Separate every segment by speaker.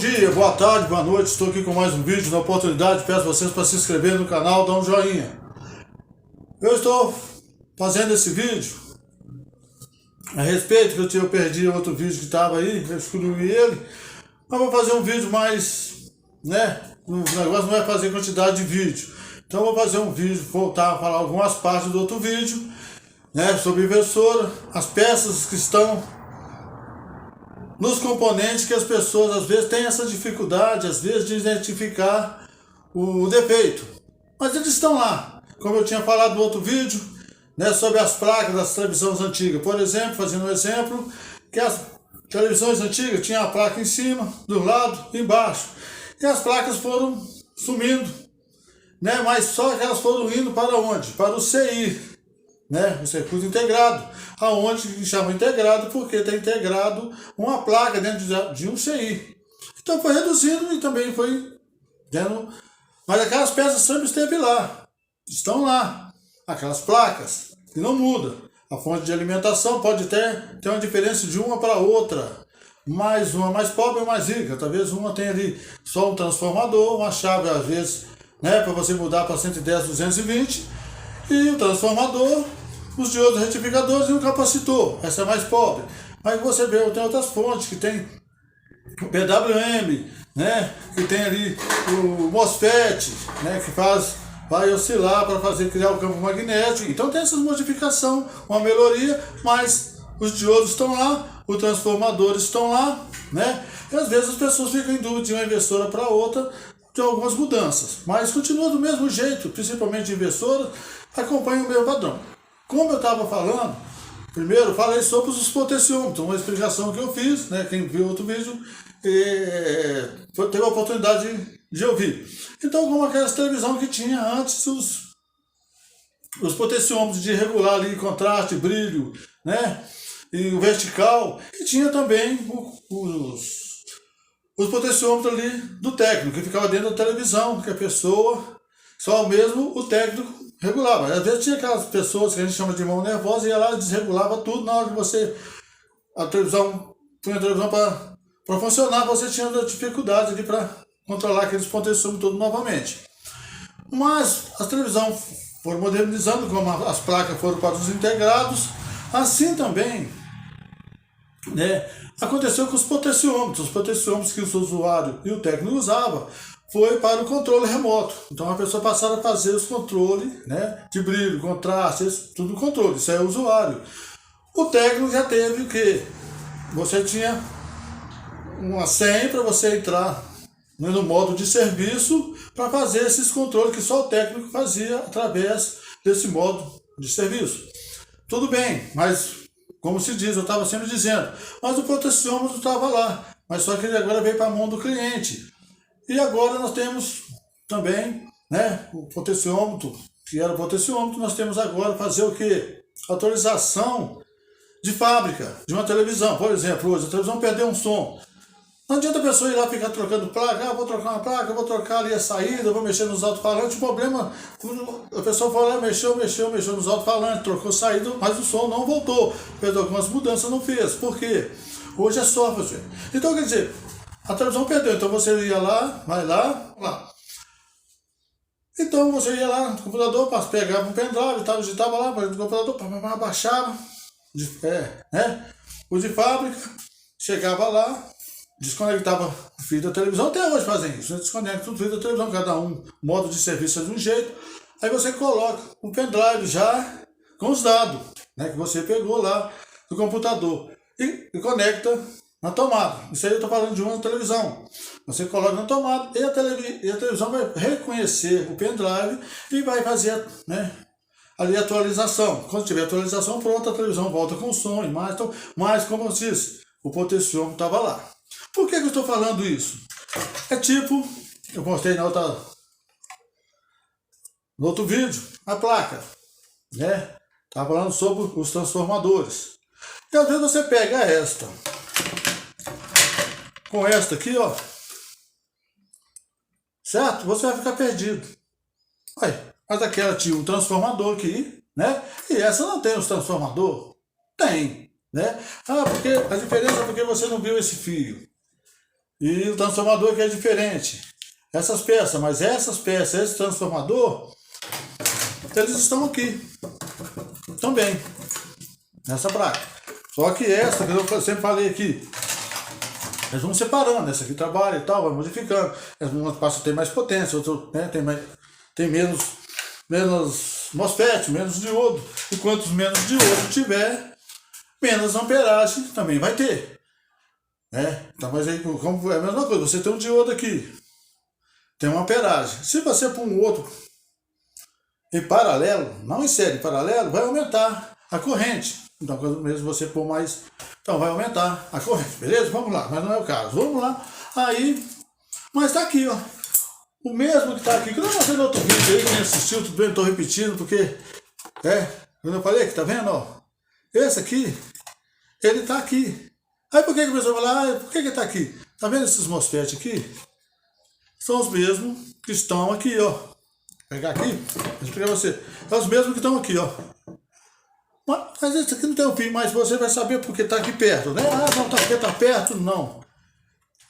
Speaker 1: dia, boa tarde, boa noite, estou aqui com mais um vídeo. Na oportunidade, peço a vocês para se inscrever no canal, dar um joinha. Eu estou fazendo esse vídeo a respeito que eu perdi outro vídeo que estava aí, eu excluí ele, mas vou fazer um vídeo mais, o negócio não é fazer quantidade de vídeo, então vou fazer um vídeo, voltar a falar algumas partes do outro vídeo, sobre inversora, as peças que estão nos componentes que as pessoas às vezes têm essa dificuldade, às vezes, de identificar o defeito. Mas eles estão lá. Como eu tinha falado no outro vídeo, sobre as placas das televisões antigas. Por exemplo, fazendo um exemplo, que as televisões antigas tinham a placa em cima, do lado e embaixo. E as placas foram sumindo. Mas só que elas foram indo para onde? Para o CI. O circuito integrado, aonde chama integrado porque está integrado uma placa dentro de um CI. Então foi reduzindo e também foi dando, mas aquelas peças sempre esteve lá, estão lá, aquelas placas, que não muda. A fonte de alimentação pode ter uma diferença de uma para outra, mais uma mais pobre ou mais rica, talvez uma tenha ali só um transformador, uma chave às vezes, para você mudar para 110, 220, e o transformador, os diodos retificadores e o capacitor. Essa é mais pobre. Mas você vê, tem outras fontes que tem o PWM, que tem ali o MOSFET, que vai oscilar para criar o campo magnético. Então tem essas modificações, uma melhoria, mas os diodos estão lá, os transformadores estão lá, E às vezes as pessoas ficam em dúvida de uma inversora para outra, de algumas mudanças. Mas continua do mesmo jeito, principalmente inversora, acompanha o mesmo padrão. Como eu estava falando, primeiro falei sobre os potenciômetros, uma explicação que eu fiz, quem viu outro vídeo teve a oportunidade de ouvir. Então, como aquelas televisões que tinha antes os potenciômetros de regular ali contraste, brilho, e o vertical, e tinha também os potenciômetros ali do técnico, que ficava dentro da televisão, que a pessoa, só mesmo o técnico regulava. Às vezes tinha aquelas pessoas que a gente chama de mão nervosa, e ia lá e desregulava tudo na hora que você, a televisão, punha a televisão para funcionar, você tinha dificuldade ali para controlar aqueles potenciômetros todos novamente. Mas as televisões foram modernizando, como as placas foram para os integrados, assim também, aconteceu com os potenciômetros que o usuário e o técnico usavam, foi para o controle remoto. Então a pessoa passava a fazer os controles, de brilho, contraste, tudo controle, isso é o usuário. O técnico já teve o quê? Você tinha uma senha para você entrar no modo de serviço para fazer esses controles que só o técnico fazia através desse modo de serviço. Tudo bem, mas como se diz, eu estava sempre dizendo, mas o potenciômetro estava lá, mas só que ele agora veio para a mão do cliente. E agora nós temos também, o potenciômetro, que era o potenciômetro, nós temos agora fazer o quê? Atualização de fábrica de uma televisão. Por exemplo, hoje a televisão perdeu um som. Não adianta a pessoa ir lá ficar trocando placa, vou trocar uma placa, vou trocar ali a saída, vou mexer nos alto-falantes. O problema, a pessoa foi lá, mexeu nos alto-falantes, trocou saída, mas o som não voltou. Fez algumas mudanças, não fez. Por quê? Hoje é software. Então, quer dizer, a televisão perdeu, então você ia lá, vai lá. Então você ia lá no computador, pegava um pendrive, digitava lá no computador, baixava, o de fábrica, chegava lá, desconectava o fio da televisão, até hoje fazem isso, desconecta o fio da televisão, cada um modo de serviço é de um jeito, aí você coloca o pendrive já com os dados, que você pegou lá do computador e conecta na tomada. Isso aí eu estou falando de uma televisão. Você coloca na tomada e a televisão vai reconhecer o pendrive e vai fazer ali a atualização. Quando tiver atualização pronta, a televisão volta com som e mais. Então, mas como eu disse, o potenciômetro estava lá. Por que eu estou falando isso? É tipo, eu mostrei no outro vídeo, a placa. Estava falando sobre os transformadores. E às vezes você pega esta, com esta aqui, certo? Você vai ficar perdido. Mas aquela tinha um transformador aqui, E essa não tem os transformador? Tem, porque a diferença é porque você não viu esse fio. E o transformador aqui é diferente. Essas peças, mas essas peças, esse transformador, eles estão aqui também, nessa placa. Só que essa, que eu sempre falei aqui, eles vão separando, essa aqui trabalha e tal, vai modificando. Umas passam a ter mais potência, outras, né, tem menos MOSFET, menos diodo. E quantos menos diodo tiver, menos amperagem também vai ter. Né? Então, mas aí, como é a mesma coisa, você tem um diodo aqui, tem uma amperagem. Se você pôr um outro em paralelo, não em série, em paralelo, vai aumentar a corrente. Então, mesmo você pôr mais, então vai aumentar a corrente, beleza? Vamos lá, mas não é o caso. Vamos lá, aí, mas tá aqui, ó. O mesmo que tá aqui, que eu não mostrei no outro vídeo aí, quem assistiu, tudo bem, não tô repetindo, porque, quando eu falei aqui, tá vendo, ó? Esse aqui, ele tá aqui. Aí por que a pessoa fala, por que ele tá aqui? Tá vendo esses MOSFET aqui? São os mesmos que estão aqui, ó. Vou pegar aqui, vou explicar pra você. É os mesmos que estão aqui, ó. Mas esse aqui não tem um fim, mas você vai saber porque tá aqui perto, né? Ah, não, tá porque tá perto, não.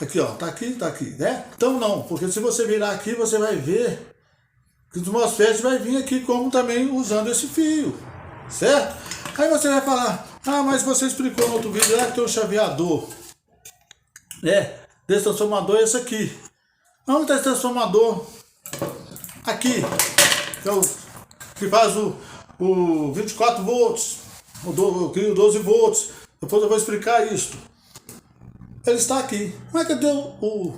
Speaker 1: Aqui, ó, tá aqui, né? Então não, porque se você virar aqui, você vai ver que os MOSFET vai vir aqui como também usando esse fio, certo? Aí você vai falar, mas você explicou no outro vídeo lá que tem um chaveador, né? Desse transformador é esse aqui. Onde está esse transformador? Aqui, que é o que faz o 24 volts, eu crio 12 volts, depois eu vou explicar isso. Ele está aqui. Mas cadê o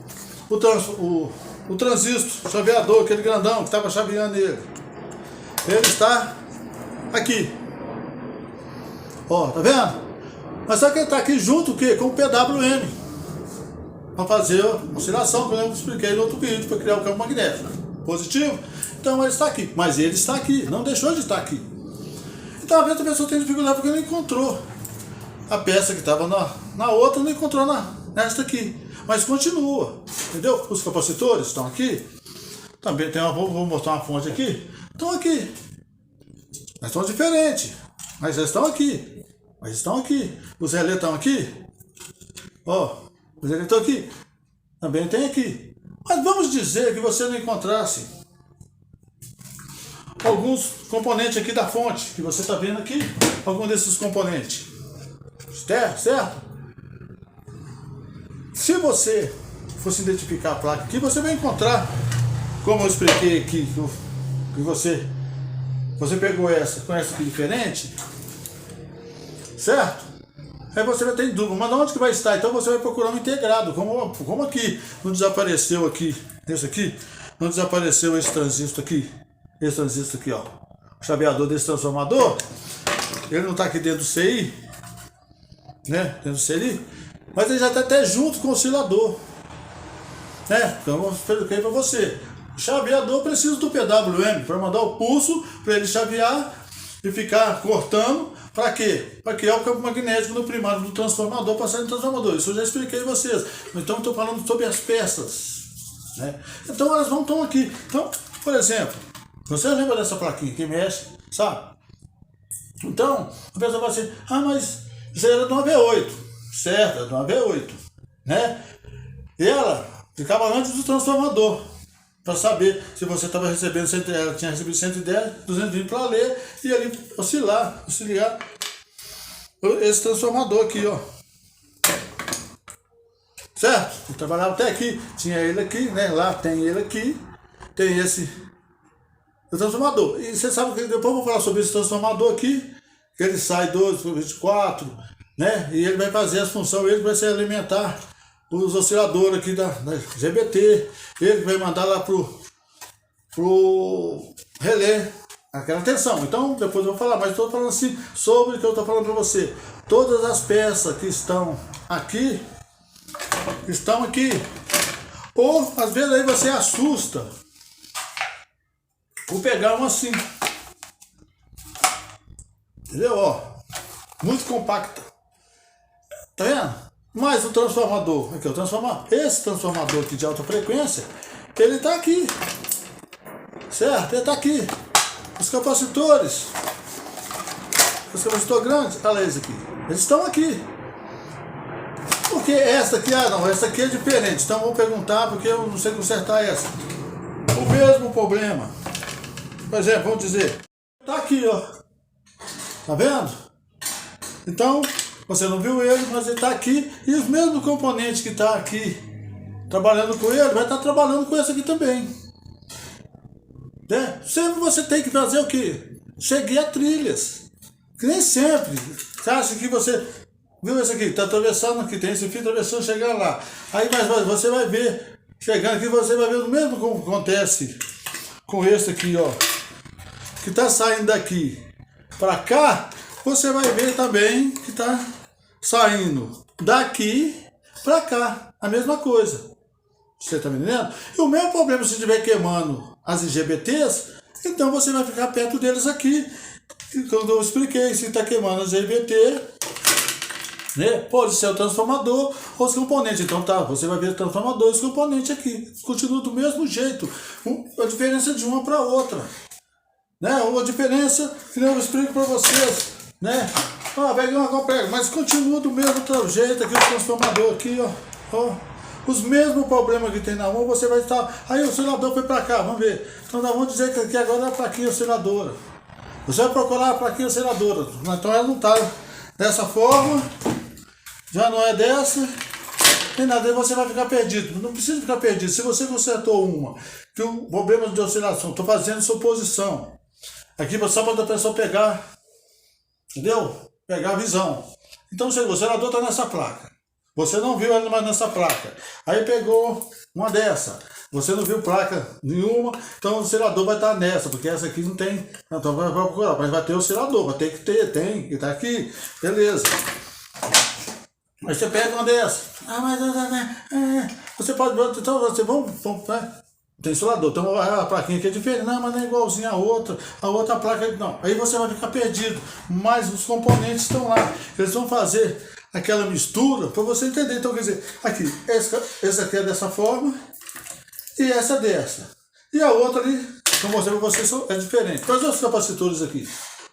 Speaker 1: transistor, o chaveador, aquele grandão que estava chaveando ele? Ele está aqui. Ó, tá vendo? Mas só que ele está aqui junto o quê? Com o PWM. Para fazer a oscilação, que eu expliquei no outro vídeo, para criar o campo magnético positivo. Então ele está aqui. Mas ele está aqui, não deixou de estar aqui. Então às vezes a pessoa tem dificuldade porque não encontrou a peça que estava na outra, não encontrou nesta aqui. Mas continua, entendeu? Os capacitores estão aqui. Também tem vou mostrar uma fonte aqui. Estão aqui. Mas estão diferentes. Mas eles estão aqui. Mas estão aqui. Os relés estão aqui. Ó, os relés estão aqui. Também tem aqui. Mas vamos dizer que você não encontrasse alguns componentes aqui da fonte, que você está vendo aqui, algum desses componentes. Certo? Se você fosse identificar a placa aqui, você vai encontrar, como eu expliquei aqui, que você pegou essa com essa aqui diferente, certo? Aí você vai ter dúvida, mas onde que vai estar? Então você vai procurar um integrado, como aqui, não desapareceu aqui, esse aqui, não desapareceu esse transistor aqui, ó, o chaveador desse transformador, ele não está aqui dentro do CI, né, dentro do CI, mas ele já está até junto com o oscilador, né, então eu vou explicar para você, o chaveador precisa do PWM, para mandar o pulso, para ele chavear e ficar cortando, para quê? Para criar o campo magnético no primário do transformador, passar no transformador, isso eu já expliquei a vocês, então estou falando sobre as peças, né, então elas estão aqui, então, por exemplo, você lembra dessa plaquinha que mexe, sabe? Então, a pessoa fala assim, mas isso era do AV8, certo, é do AV8, né? E ela ficava antes do transformador, para saber se você estava recebendo, ela tinha recebido 110, 220 para ler, e ali auxiliar esse transformador aqui, ó. Certo? Eu trabalhava até aqui, tinha ele aqui, né? Lá tem ele aqui, tem esse transformador. E você sabe que depois eu vou falar sobre esse transformador aqui, que ele sai 12 por 24, né? E ele vai fazer as funções, ele vai se alimentar os osciladores aqui da GBT, ele vai mandar lá pro relé aquela tensão. Então depois eu vou falar, mas estou falando assim sobre o que eu estou falando para você. Todas as peças que estão aqui, ou às vezes aí você assusta vou pegar uma assim, entendeu? Ó, muito compacta, tá vendo? Mas o transformador, aqui, esse transformador aqui de alta frequência, ele tá aqui, certo? Ele tá aqui. Os capacitores grandes, olha eles aqui, eles estão aqui. Por porque essa aqui, não, essa aqui é diferente. Então vou perguntar porque eu não sei consertar essa. O mesmo problema. Por exemplo, vamos dizer, tá aqui, ó. Tá vendo? Então, você não viu ele, mas ele tá aqui. E os mesmos componentes que tá aqui trabalhando com ele, vai estar trabalhando com esse aqui também. Né? Sempre você tem que fazer o quê? Seguir a trilhas. Que nem sempre. Você acha que você viu esse aqui? Está atravessando aqui, tem esse fio atravessando, chegando lá. Aí mas você vai ver, chegando aqui, você vai ver o mesmo que acontece com esse aqui, ó. Que está saindo daqui para cá, você vai ver também que está saindo daqui para cá. A mesma coisa. Você está me entendendo? E o mesmo problema se estiver queimando as IGBTs, então você vai ficar perto deles aqui. E quando eu expliquei, se está queimando as IGBT, né, pode ser o transformador ou os componentes. Então tá, você vai ver o transformador e os componentes aqui. Continua do mesmo jeito. A diferença de uma para outra. Né? Uma diferença que eu explico para vocês. Né? Peguei uma comprega, mas continua do mesmo jeito aqui o transformador aqui, ó. Os mesmos problemas que tem na mão, você vai estar. Aí o oscilador foi para cá, vamos ver. Então nós vamos dizer que aqui agora é a plaquinha osciladora. Você vai procurar a plaquinha osciladora. Então ela não está dessa forma, já não é dessa, nem nada, aí você vai ficar perdido. Não precisa ficar perdido. Se você consertou uma, que o problema de oscilação, estou fazendo suposição. Aqui só para a pessoa pegar, entendeu? Pegar a visão. Então o oscilador está nessa placa. Você não viu ela mais nessa placa. Aí pegou uma dessa. Você não viu placa nenhuma, então o oscilador vai estar nessa, porque essa aqui não tem. Então vai procurar, mas vai ter oscilador, vai ter que ter, tem, que está aqui. Beleza. Aí você pega uma dessa. Você pode. Então você vamos né? Tem oscilador, então a plaquinha aqui é diferente. Não, mas não é igualzinha a outra placa não. Aí você vai ficar perdido. Mas os componentes estão lá. Eles vão fazer aquela mistura para você entender. Então, quer dizer, aqui, essa aqui é dessa forma e essa é dessa. E a outra ali, que eu mostrei para vocês, é diferente. Quais os capacitores aqui?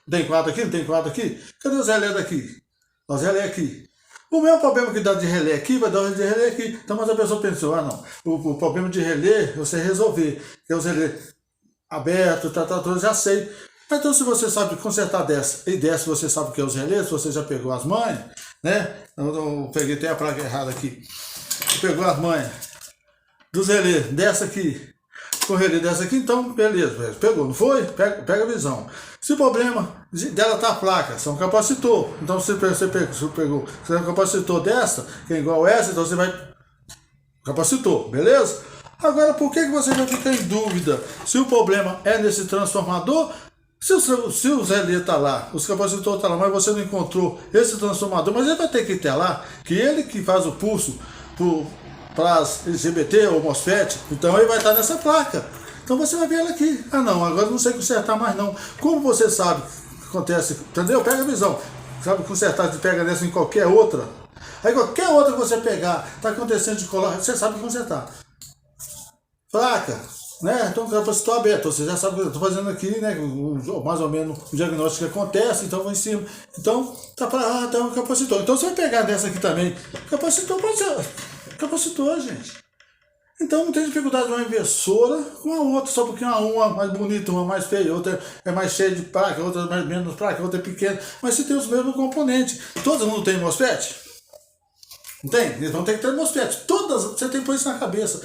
Speaker 1: Tem quadro aqui? Não tem quadro aqui? Cadê os relés daqui? Os relés aqui. O mesmo problema que dá de relé aqui, vai dar de relé aqui. Então, mas a pessoa pensou, não, o problema de relé, você resolver, que é os relés abertos, já sei. Então, se você sabe consertar dessa e dessa, você sabe o que é os relés, você já pegou as manhas, né? Eu peguei até a placa errada aqui. Pegou as manhas dos relés dessa aqui, com o relé dessa aqui, então, beleza, pegou, não foi? Pega a visão. Se o problema dela tá a placa, são capacitor. Então, se você pegou um capacitor dessa, que é igual a essa, então você vai capacitor, beleza? Agora, por que você vai ficar em dúvida se o problema é nesse transformador? Se o relé está lá, os capacitores estão lá, mas você não encontrou esse transformador, mas ele vai ter que ter lá, que ele que faz o pulso para as IGBT ou MOSFET, então ele vai estar nessa placa. Então você vai ver ela aqui. Ah não, agora não sei consertar mais não. Como você sabe que acontece, entendeu? Pega a visão. Sabe consertar, você pega nessa em qualquer outra. Aí qualquer outra que você pegar, está acontecendo de colar, você sabe consertar. Placa, né? Então o capacitor aberto, você já sabe o que eu estou fazendo aqui, né? Mais ou menos o diagnóstico que acontece, então vou em cima. Então, tá um capacitor. Então você vai pegar dessa aqui também. Capacitor pode ser. Capacitor, gente. Então não tem dificuldade de uma inversora com a outra, só porque uma é mais bonita, uma mais feia, outra é mais cheia de placa, outra é mais menos placa, outra é pequena. Mas se tem os mesmos componentes. Todo mundo tem MOSFET? Não tem? Então tem que ter MOSFET. Todas, você tem que pôr isso na cabeça.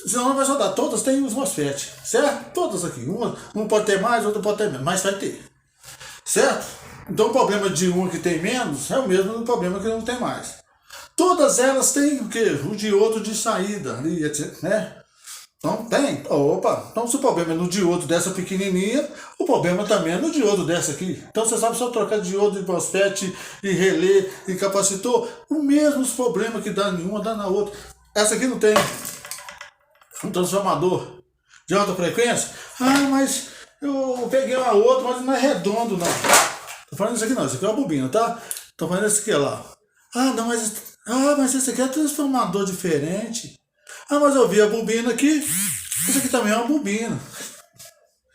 Speaker 1: Senão não vai só dar. Todas têm os MOSFET, certo? Todas aqui. Uma pode ter mais, outra pode ter menos, mas vai ter. Certo? Então o problema de uma que tem menos é o mesmo do problema que não tem mais. Todas elas têm o quê? O diodo de saída ali, né? Então tem. Opa, então se o problema é no diodo dessa pequenininha, o problema também é no diodo dessa aqui. Então você sabe só trocar diodo de MOSFET e relé e capacitor, o mesmo problema que dá em uma, dá na outra. Essa aqui não tem um transformador de alta frequência. Ah, mas eu peguei uma outra, mas não é redondo não. Tô falando isso aqui não, isso aqui é uma bobina, tá? Tô falando isso aqui lá. Mas esse aqui é transformador diferente. Ah, mas eu vi a bobina aqui. Isso aqui também é uma bobina.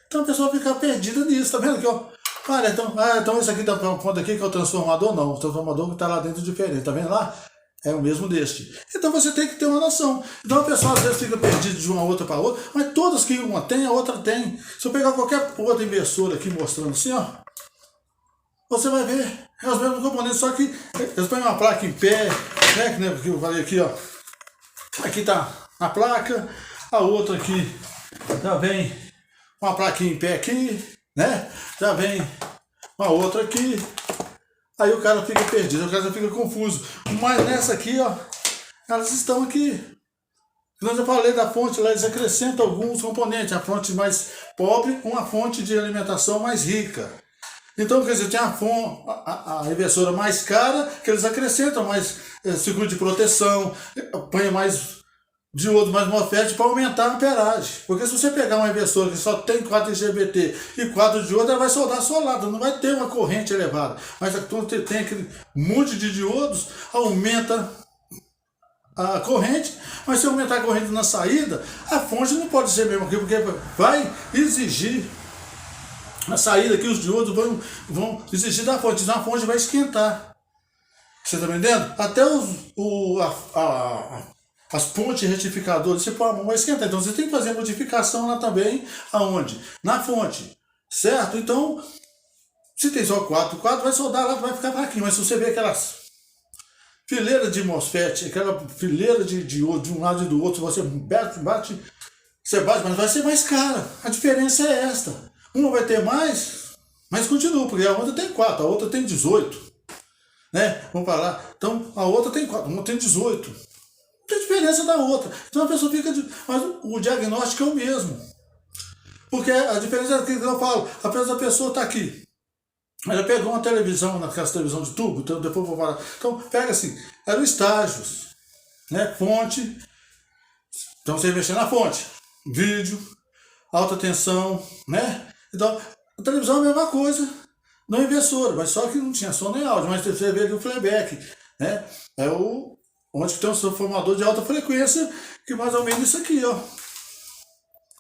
Speaker 1: Então a pessoa fica perdida nisso, tá vendo aqui, ó? Olha, então esse aqui tá pondo aqui que é o transformador, não. O transformador que tá lá dentro diferente, tá vendo lá? É o mesmo deste. Então você tem que ter uma noção. Então a pessoa às vezes fica perdida de uma outra para outra, mas todas que uma tem, a outra tem. Se eu pegar qualquer outra inversora aqui mostrando assim, ó, você vai ver, é os mesmos componentes, só que eles põem uma placa em pé, né, que eu falei aqui, ó. Aqui tá a placa, a outra aqui já vem uma plaquinha em pé aqui, né? Já vem uma outra aqui. Aí o cara fica perdido, o cara fica confuso. Mas nessa aqui, ó, elas estão aqui. Nós já falei da fonte lá, eles acrescentam alguns componentes. A fonte mais pobre, uma fonte de alimentação mais rica. Então, quer dizer, tem a inversora mais cara, que eles acrescentam mais circuito de proteção, põe mais diodo, mais MOSFET para aumentar a amperagem. Porque se você pegar uma inversora que só tem 4 IGBT e 4 diodos, ela vai soldar solado, não vai ter uma corrente elevada. Mas quando tem aquele monte de diodos, aumenta a corrente, mas se aumentar a corrente na saída, a fonte não pode ser mesmo aqui, porque vai exigir a saída aqui, os diodos vão exigir da fonte, então a fonte vai esquentar. Você está entendendo? Até as pontes retificadoras, você põe a mão, vai esquentar. Então você tem que fazer modificação lá também, aonde? Na fonte, certo? Então, se tem só 4 vai soldar lá, vai ficar fraquinho. Mas se você ver aquelas fileiras de MOSFET, aquela fileira de diodo de um lado e do outro, você bate, mas vai ser mais cara. A diferença é esta. Uma vai ter mais, mas continua, porque a outra tem 4, a outra tem 18. Né? Vamos falar. Então, a outra tem 4, uma tem 18. Tem diferença da outra. Então a pessoa fica. Mas o diagnóstico é o mesmo. Porque a diferença é que eu falo, a pessoa está aqui. Ela pegou uma televisão, naquelas televisão de tubo, então depois eu vou falar. Então, pega assim, eram estágios, né? Fonte. Então você mexer na fonte. Vídeo, alta tensão, né? Então, a televisão é a mesma coisa, não é inversora, mas só que não tinha som nem áudio, mas você vê ali o playback, né? É onde tem um transformador de alta frequência, que mais ou menos isso aqui, ó.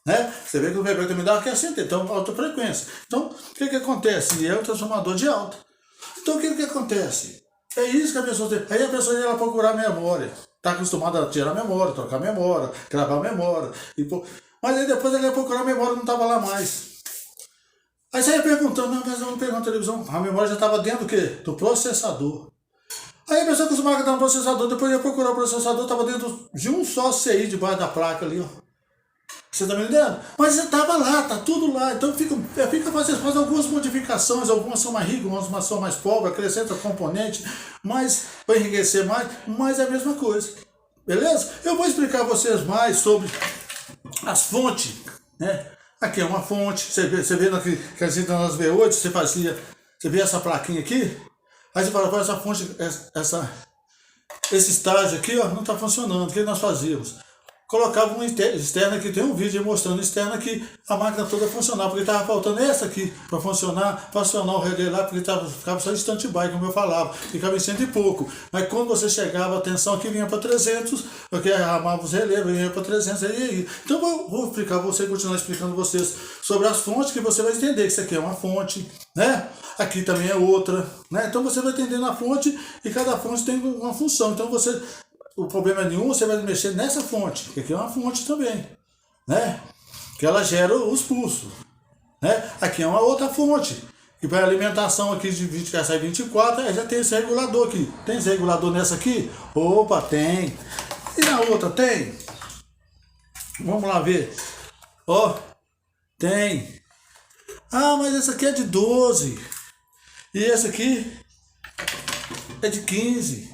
Speaker 1: Né? Você vê que o playback também dá aquecimento, então alta frequência. Então, o que acontece? É um transformador de alta. Então, o que acontece? É isso que a pessoa tem. Aí a pessoa ia lá procurar memória. Está acostumada a tirar memória, trocar memória, gravar memória. Mas aí depois ele ia procurar a memória e não estava lá mais. Aí você ia perguntando, não, mas eu não peguei uma televisão. A memória já estava dentro do quê? Do processador. Aí a pessoa acostumada a estar no processador, depois ia procurar o processador, estava dentro de um só CI debaixo da placa ali, ó. Você está me entendendo? Mas estava lá, está tudo lá. Então faz algumas modificações, algumas são mais ricas, algumas são mais pobres, acrescenta componente, mas para enriquecer mais, mas é a mesma coisa. Beleza? Eu vou explicar a vocês mais sobre as fontes, né? Aqui é uma fonte, você vê nas V8, você vê essa plaquinha aqui, aí você fala, essa fonte, esse estágio aqui, ó, não está funcionando, o que nós fazíamos? Colocava uma externa aqui, tem um vídeo mostrando externa que a máquina toda funcionava, porque estava faltando essa aqui para funcionar, para acionar o relé lá, porque ficava só em stand-by, como eu falava, ficava em 100 e pouco. Mas quando você chegava, a tensão aqui vinha para 300, porque armava os relés, vinha para 300, aí. Então eu vou explicar, continuar explicando vocês sobre as fontes, que você vai entender que isso aqui é uma fonte, né? Aqui também é outra, né? Então você vai entender na fonte, e cada fonte tem uma função. Então o problema é nenhum, você vai mexer nessa fonte, que aqui é uma fonte também, né? Que ela gera os pulsos, né? Aqui é uma outra fonte, que para alimentação aqui de 20, que sai 24, aí já tem esse regulador aqui. Tem esse regulador nessa aqui? Opa, tem. E na outra tem? Vamos lá ver. Ó, tem. Ah, mas essa aqui é de 12. E essa aqui é de 15.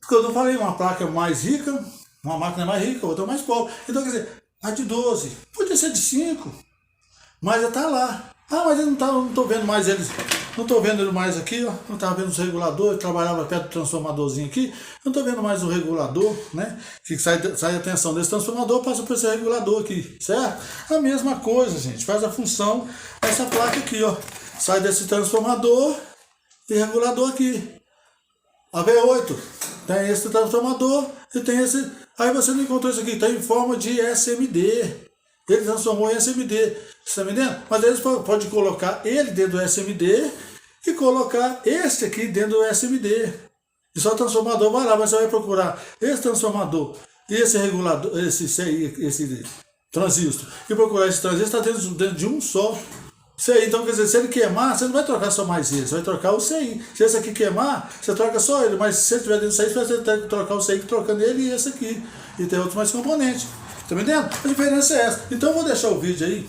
Speaker 1: Porque eu não falei, uma placa mais rica, uma máquina mais rica, outra mais pobre. Então, quer dizer, a de 12, podia ser de 5, mas já está lá. Ah, mas eu não estou vendo mais eles, não estou vendo ele mais aqui, ó. Não estava vendo os reguladores, trabalhava perto do transformadorzinho aqui, não estou vendo mais o regulador, né? Que sai a tensão desse transformador, passa por esse regulador aqui, certo? A mesma coisa, gente, faz a função dessa placa aqui, ó. Sai desse transformador e regulador aqui. A V8 tem esse transformador e tem esse. Aí você não encontrou isso aqui, está em forma de SMD. Ele transformou em SMD. Você está me entendendo? Mas eles podem colocar ele dentro do SMD e colocar esse aqui dentro do SMD. E só o transformador vai lá, mas você vai procurar esse transformador e esse regulador, esse transistor, e procurar esse transistor, está dentro de um só CI. Então, quer dizer, se ele queimar, você não vai trocar só mais ele, você vai trocar o CI. Se esse aqui queimar, você troca só ele, mas se ele estiver dentro do CI, você vai ter que trocar o CI trocando ele e esse aqui. E tem outros mais componentes. Tá me entendendo? A diferença é essa. Então eu vou deixar o vídeo aí,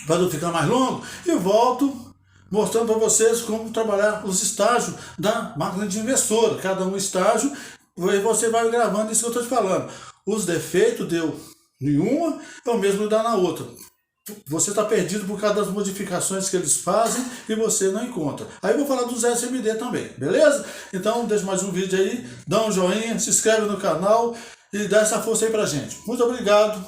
Speaker 1: para não ficar mais longo, e volto mostrando para vocês como trabalhar os estágios da máquina de inversora. Cada um estágio, e você vai gravando isso que eu estou te falando. Os defeitos deu em uma, é o mesmo que dá na outra. Você está perdido por causa das modificações que eles fazem e você não encontra. Aí eu vou falar dos SMD também, beleza? Então deixa mais um vídeo aí, dá um joinha, se inscreve no canal e dá essa força aí pra gente. Muito obrigado.